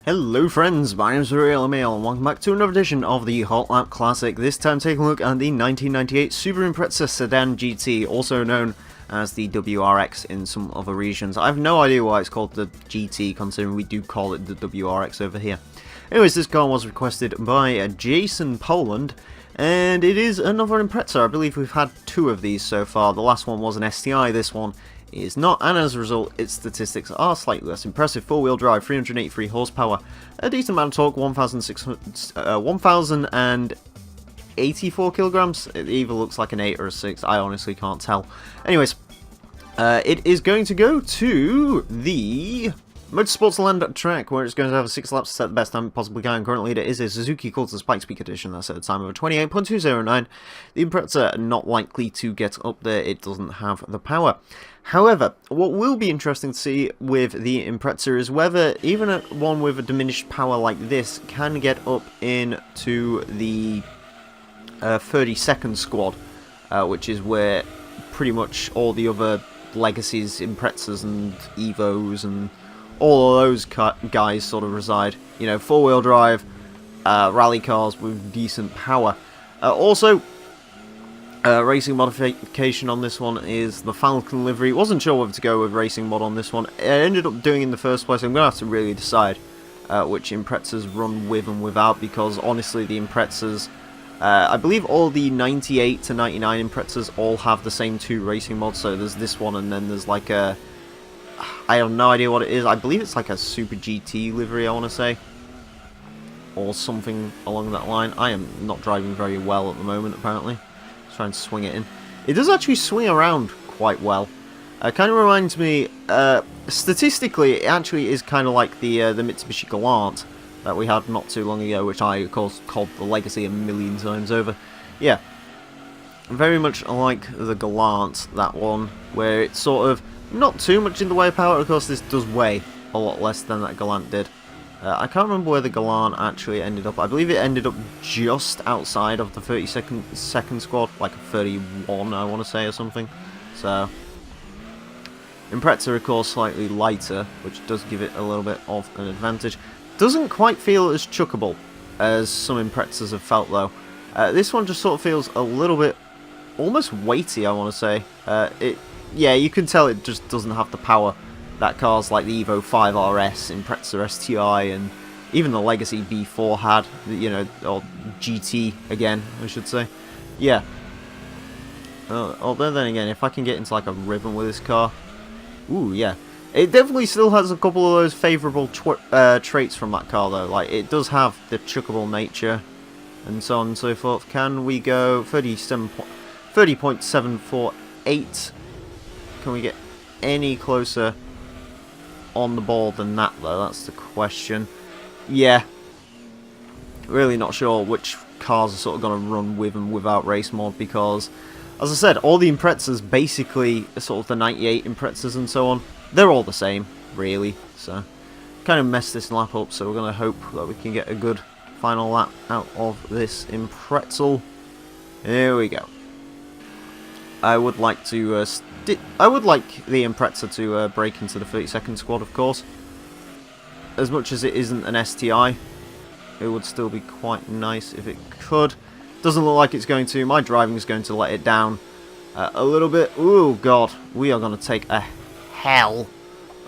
Hello friends, my name is Emile and welcome back to another edition of the Hot Lap Classic. This time taking a look at the 1998 Subaru Impreza Sedan GT, also known as the WRX in some other regions. I have no idea why it's called the GT, considering we do call it the WRX over here. Anyways, this car was requested by Jason Poland, and it is another Impreza. I believe we've had two of these so far. The last one was an STI, this one is not, and as a result its statistics are slightly less impressive. Four-wheel drive, 383 horsepower, a decent amount of torque, 1,084 kilograms. It either looks like an 8 or a 6, I honestly can't tell. Anyways, it is going to go to the Motorsports Land track, where it's going to have 6 laps to set the best time it possibly can. Currently it is a Suzuki Cultus Spike Speed Edition, that's at a time of 28.209. The Impreza not likely to get up there, it doesn't have the power. However, what will be interesting to see with the Impreza is whether even one with a diminished power like this can get up into the 32nd squad, which is where pretty much all the other legacies, Imprezas and Evos and all of those guys sort of reside. You know, four-wheel drive, rally cars with decent power. Also, racing modification on this one is the Falcon livery. Wasn't sure whether to go with racing mod on this one. I ended up doing in the first place. I'm going to have to really decide which Imprezas run with and without, because honestly the Imprezas, I believe all the 98 to 99 Imprezas all have the same two racing mods. So there's this one, and then there's like a, I have no idea what it is. I believe it's like a Super GT livery, I want to say, or something along that line. I am not driving very well at the moment, apparently. Trying to swing it in. It does actually swing around quite well. Kind of reminds me, statistically, it actually is kind of like the Mitsubishi Galant that we had not too long ago, which I, of course, called the Legacy a million times over. Yeah, very much like the Galant, that one, where it's sort of not too much in the way of power. Of course, this does weigh a lot less than that Galant did. I can't remember where the Galant actually ended up. I believe it ended up just outside of the 32nd squad, like a 31, I want to say, or something. So, Impreza, of course, slightly lighter, which does give it a little bit of an advantage. Doesn't quite feel as chuckable as some Imprezas have felt, though. This one just sort of feels a little bit, almost weighty, I want to say. Yeah, you can tell it just doesn't have the power that cars like the Evo 5 RS, Impreza STI, and even the Legacy B4 had, you know, or GT again, I should say. Yeah. Although then again, if I can get into like a rhythm with this car, ooh, yeah. It definitely still has a couple of those favourable traits from that car, though. Like, it does have the chuckable nature, and so on and so forth. Can we go 30.748? Can we get any closer on the ball than that, though? That's the question. Yeah, really not sure which cars are sort of going to run with and without race mod, because, as I said, all the Imprezas, basically sort of the 98 Imprezas and so on, they're all the same, really. So, kind of messed this lap up, so we're going to hope that we can get a good final lap out of this Impreza. Here we go. I would like to I would like the Impreza to break into the 32nd squad, of course. As much as it isn't an STI, it would still be quite nice if it could. Doesn't look like it's going to. My driving is going to let it down a little bit. Ooh, God. We are going to take a hell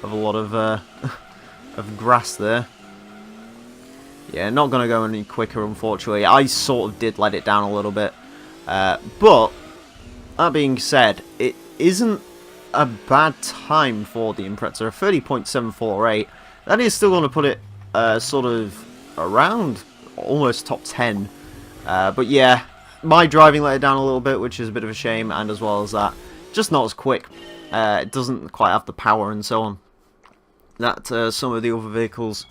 of a lot of of grass there. Yeah, not going to go any quicker, unfortunately. I sort of did let it down a little bit. But, that being said, it isn't a bad time for the Impreza. 30.748. That is still going to put it sort of around almost top 10. But yeah, my driving let it down a little bit, which is a bit of a shame, and as well as that, just not as quick. It doesn't quite have the power and so on that some of the other vehicles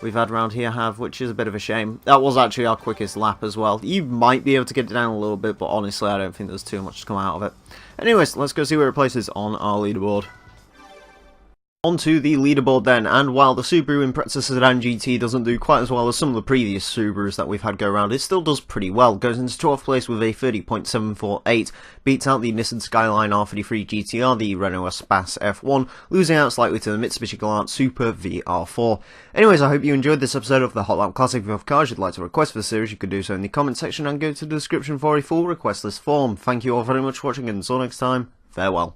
we've had around here have, which is a bit of a shame. That was actually our quickest lap as well. You might be able to get it down a little bit, but honestly I don't think there's too much to come out of it. Anyways, let's go see where it places on our leaderboard. Onto the leaderboard then, and while the Subaru Impreza Sedan GT doesn't do quite as well as some of the previous Subarus that we've had go around, it still does pretty well. Goes into 12th place with a 30.748, beats out the Nissan Skyline R33 GTR, the Renault Espace F1, losing out slightly to the Mitsubishi Galant Super VR4. Anyways, I hope you enjoyed this episode of the Hot Lap Classic. If you have cars you'd like to request for the series, you can do so in the comment section and go to the description for a full request list form. Thank you all very much for watching, and until next time, farewell.